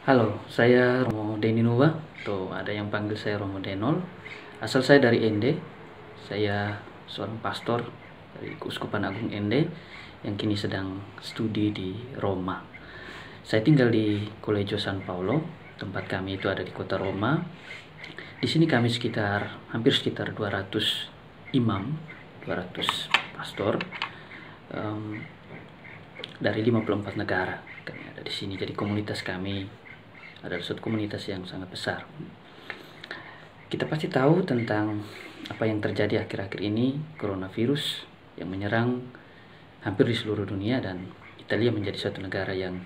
Halo, saya Romo Deninuwa, atau ada yang panggil saya Romo Denol. Asal saya dari Ende. Saya seorang pastor dari Keuskupan Agung Ende yang kini sedang studi di Roma. Saya tinggal di Collegio San Paolo. Tempat kami itu ada di kota Roma. Di sini kami hampir sekitar 200 imam, 200 pastor dari 54 negara. Kami ada di sini. Jadi komunitas kami adalah suatu komunitas yang sangat besar. Kita pasti tahu tentang apa yang terjadi akhir-akhir ini, coronavirus yang menyerang hampir di seluruh dunia, dan Italia menjadi suatu negara yang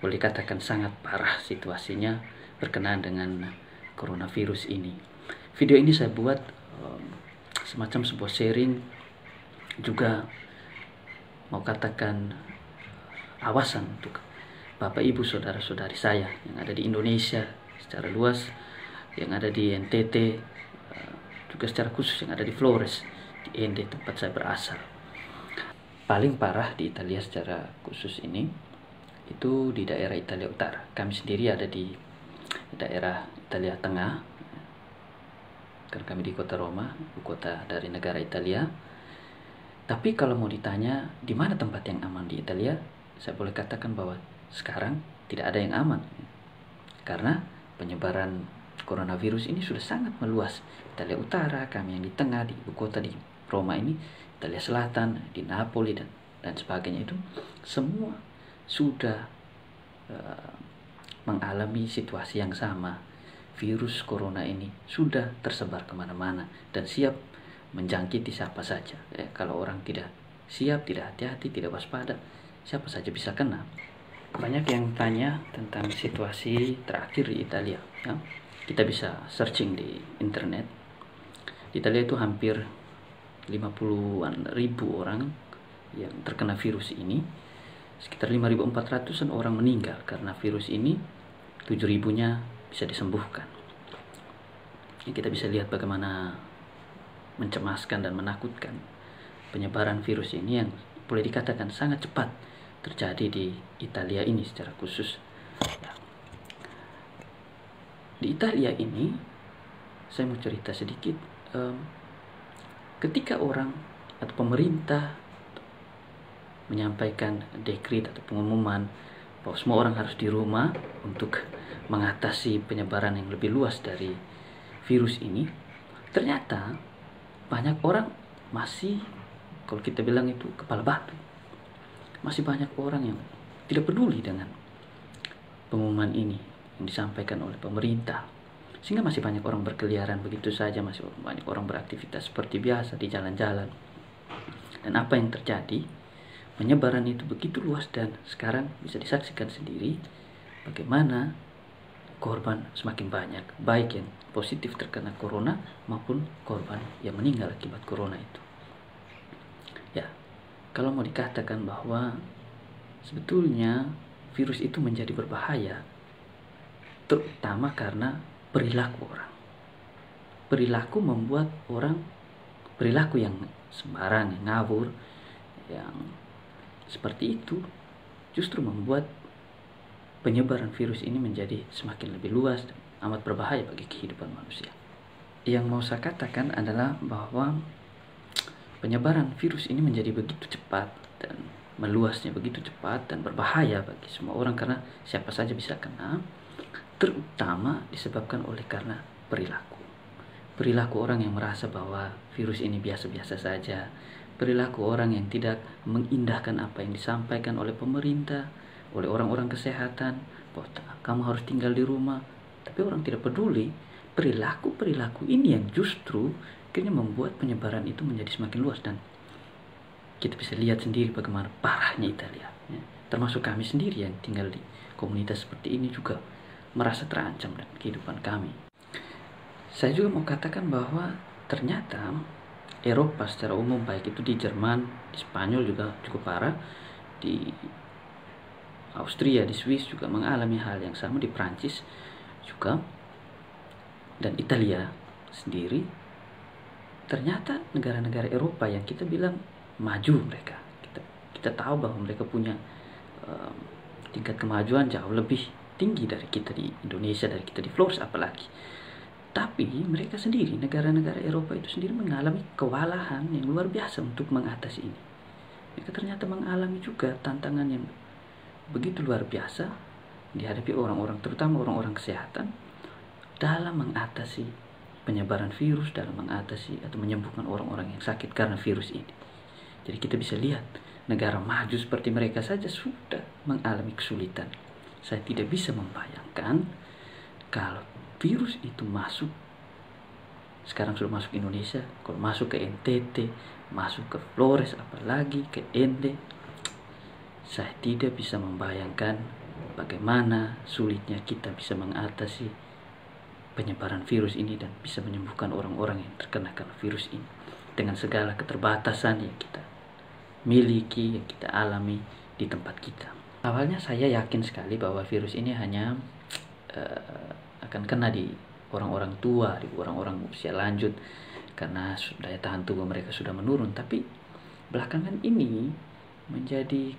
boleh dikatakan sangat parah situasinya berkenaan dengan coronavirus ini. Video ini saya buat semacam sebuah sharing, juga mau katakan awasan untuk Bapak Ibu saudara-saudari saya yang ada di Indonesia secara luas, yang ada di NTT, juga secara khusus yang ada di Flores, di Ende tempat saya berasal. Paling parah di Italia secara khusus ini itu di daerah Italia Utara. Kami sendiri ada di daerah Italia Tengah, karena kami di kota Roma, ibu kota dari negara Italia. Tapi kalau mau ditanya di mana tempat yang aman di Italia, saya boleh katakan bahwa sekarang tidak ada yang aman, karena penyebaran coronavirus ini sudah sangat meluas. Italia Utara, kami yang di tengah, di ibu kota di Roma ini, Italia Selatan, di Napoli dan sebagainya, itu semua sudah mengalami situasi yang sama. Virus corona ini sudah tersebar kemana-mana dan siap menjangkiti siapa saja. Kalau orang tidak siap, tidak hati-hati, tidak waspada, siapa saja bisa kena. Banyak yang tanya tentang situasi terakhir di Italia, ya. Kita bisa searching di internet. Di Italia itu hampir 50-an ribu orang yang terkena virus ini. Sekitar 5.400-an orang meninggal karena virus ini. 7.000-nya bisa disembuhkan. Ya, kita bisa lihat bagaimana mencemaskan dan menakutkan penyebaran virus ini yang boleh dikatakan sangat cepat terjadi di Italia ini secara khusus. Di Italia ini, saya mau cerita sedikit. Ketika orang atau pemerintah menyampaikan dekret atau pengumuman bahwa semua orang harus di rumah untuk mengatasi penyebaran yang lebih luas dari virus ini, ternyata banyak orang masih, kalau kita bilang itu, kepala batu. Masih banyak orang yang tidak peduli dengan pengumuman ini yang disampaikan oleh pemerintah, sehingga masih banyak orang berkeliaran begitu saja, masih banyak orang beraktivitas seperti biasa di jalan-jalan. Dan apa yang terjadi? Penyebaran itu begitu luas, dan sekarang bisa disaksikan sendiri bagaimana korban semakin banyak, baik yang positif terkena corona maupun korban yang meninggal akibat corona itu. Ya, kalau mau dikatakan bahwa sebetulnya virus itu menjadi berbahaya, terutama karena perilaku orang. Perilaku membuat orang, perilaku yang sembarang, yang ngawur, yang seperti itu justru membuat penyebaran virus ini menjadi semakin lebih luas dan amat berbahaya bagi kehidupan manusia. Yang mau saya katakan adalah bahwa penyebaran virus ini menjadi begitu cepat dan meluasnya begitu cepat dan berbahaya bagi semua orang, karena siapa saja bisa kena, terutama disebabkan oleh karena perilaku. Perilaku orang yang merasa bahwa virus ini biasa-biasa saja. Perilaku orang yang tidak mengindahkan apa yang disampaikan oleh pemerintah, oleh orang-orang kesehatan, bahwa kamu harus tinggal di rumah. Tapi orang tidak peduli. Perilaku ini yang justru akhirnya membuat penyebaran itu menjadi semakin luas, dan kita bisa lihat sendiri bagaimana parahnya Italia, ya. Termasuk kami sendiri yang tinggal di komunitas seperti ini juga merasa terancam dengan kehidupan kami. Saya juga mau katakan bahwa ternyata Eropa secara umum, baik itu di Jerman, di Spanyol juga cukup parah, di Austria, di Swiss juga mengalami hal yang sama, di Prancis juga, dan Italia sendiri. Ternyata negara-negara Eropa yang kita bilang maju, kita tahu bahwa mereka punya tingkat kemajuan jauh lebih tinggi dari kita di Indonesia, dari kita di Flores apalagi. Tapi mereka sendiri, negara-negara Eropa itu sendiri mengalami kewalahan yang luar biasa untuk mengatasi ini. Mereka ternyata mengalami juga tantangan yang begitu luar biasa dihadapi orang-orang, terutama orang-orang kesehatan, dalam mengatasi penyebaran virus, dalam mengatasi atau menyembuhkan orang-orang yang sakit karena virus ini. Jadi kita bisa lihat negara maju seperti mereka saja sudah mengalami kesulitan. Saya tidak bisa membayangkan kalau virus itu masuk, sekarang sudah masuk Indonesia, kalau masuk ke NTT, masuk ke Flores, apalagi ke Ende, saya tidak bisa membayangkan bagaimana sulitnya kita bisa mengatasi penyebaran virus ini dan bisa menyembuhkan orang-orang yang terkena karena virus ini dengan segala keterbatasan yang kita miliki, yang kita alami di tempat kita. Awalnya saya yakin sekali bahwa virus ini hanya akan kena di orang-orang tua, di orang-orang usia lanjut, karena daya tahan tubuh mereka sudah menurun. Tapi belakangan ini menjadi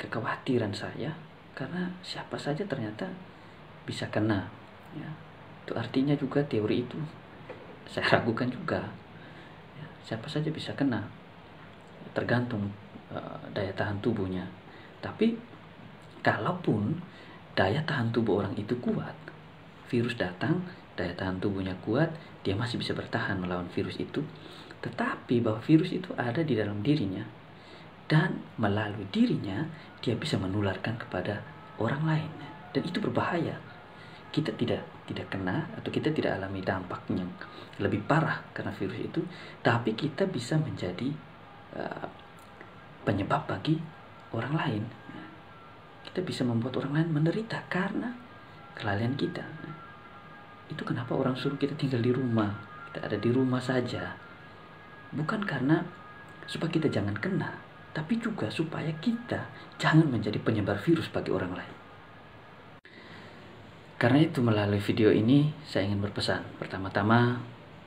kekhawatiran saya, karena siapa saja ternyata bisa kena, ya. Itu artinya juga teori itu saya ragukan juga, ya, siapa saja bisa kena, tergantung daya tahan tubuhnya. Tapi kalaupun daya tahan tubuh orang itu kuat, virus datang, daya tahan tubuhnya kuat, dia masih bisa bertahan melawan virus itu. Tetapi bahwa virus itu ada di dalam dirinya, dan melalui dirinya dia bisa menularkan kepada orang lain, dan itu berbahaya. Kita tidak kena atau kita tidak alami dampak yang lebih parah karena virus itu, tapi kita bisa menjadi penyebab bagi orang lain. Kita bisa membuat orang lain menderita karena kelalaian kita. Itu kenapa orang suruh kita tinggal di rumah, kita ada di rumah saja, bukan karena supaya kita jangan kena, tapi juga supaya kita jangan menjadi penyebar virus bagi orang lain. Karena itu melalui video ini saya ingin berpesan, pertama-tama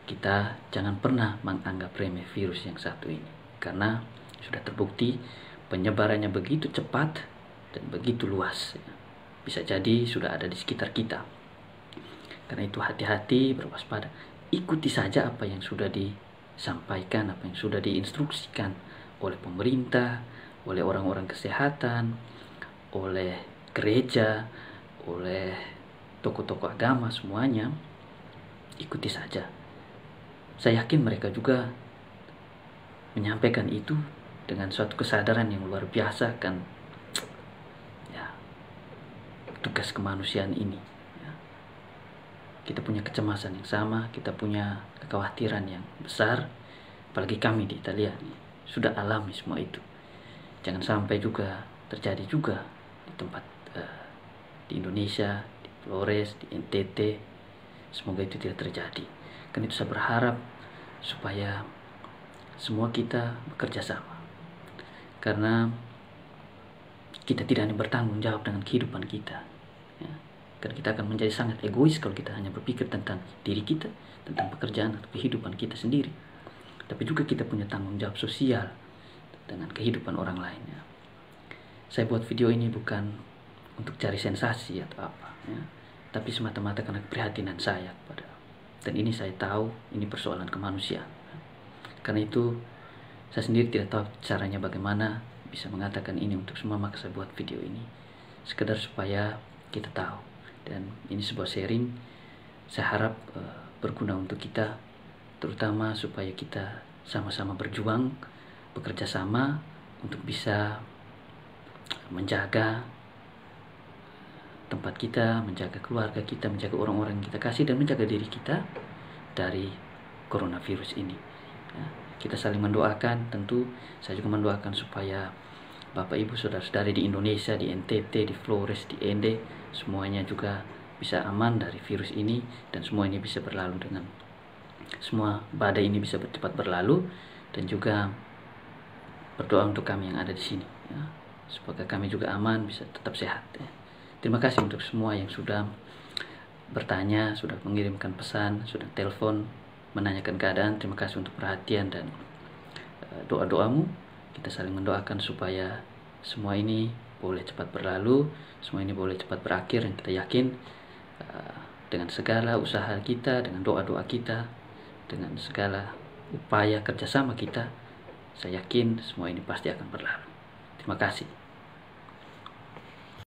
kita jangan pernah menganggap remeh virus yang satu ini, karena sudah terbukti penyebarannya begitu cepat dan begitu luas. Bisa jadi sudah ada di sekitar kita. Karena itu hati-hati, berwaspada, ikuti saja apa yang sudah disampaikan, apa yang sudah diinstruksikan oleh pemerintah, oleh orang-orang kesehatan, oleh gereja, oleh tokoh-tokoh agama, semuanya ikuti saja. Saya yakin mereka juga menyampaikan itu dengan suatu kesadaran yang luar biasa, kan, ya, tugas kemanusiaan ini, ya. Kita punya kecemasan yang sama, kita punya kekhawatiran yang besar, apalagi kami di Italia sudah alami semua itu. Jangan sampai juga terjadi juga di tempat di Indonesia, di Flores, di NTT. Semoga itu tidak terjadi. Karena itu saya berharap supaya semua kita bekerja sama. Karena kita tidak hanya bertanggung jawab dengan kehidupan kita, ya. Karena kita akan menjadi sangat egois kalau kita hanya berpikir tentang diri kita, tentang pekerjaan atau kehidupan kita sendiri. Tapi juga kita punya tanggung jawab sosial dengan kehidupan orang lainnya. Saya buat video ini bukan untuk cari sensasi atau apa, ya, tapi semata-mata karena keprihatinan saya kepada, dan ini saya tahu ini persoalan kemanusiaan. Karena itu saya sendiri tidak tahu caranya bagaimana bisa mengatakan ini untuk semua, maka saya buat video ini sekedar supaya kita tahu, dan ini sebuah sharing. Saya harap berguna untuk kita, terutama supaya kita sama-sama berjuang, bekerja sama untuk bisa menjaga tempat kita, menjaga keluarga kita, menjaga orang-orang yang kita kasih, dan menjaga diri kita dari coronavirus ini, ya. Kita saling mendoakan, tentu saya juga mendoakan supaya Bapak Ibu saudara-saudari di Indonesia, di NTT, di Flores, di Ende, semuanya juga bisa aman dari virus ini, dan semua ini bisa berlalu dengan semua badai ini bisa cepat berlalu. Dan juga berdoa untuk kami yang ada di sini, ya, supaya kami juga aman, bisa tetap sehat, ya. Terima kasih untuk semua yang sudah bertanya, sudah mengirimkan pesan, sudah telepon menanyakan keadaan. Terima kasih untuk perhatian dan doa-doamu. Kita saling mendoakan supaya semua ini boleh cepat berlalu, semua ini boleh cepat berakhir, dan kita yakin dengan segala usaha kita, dengan doa-doa kita, dengan segala upaya kerjasama kita, saya yakin semua ini pasti akan berlalu. Terima kasih.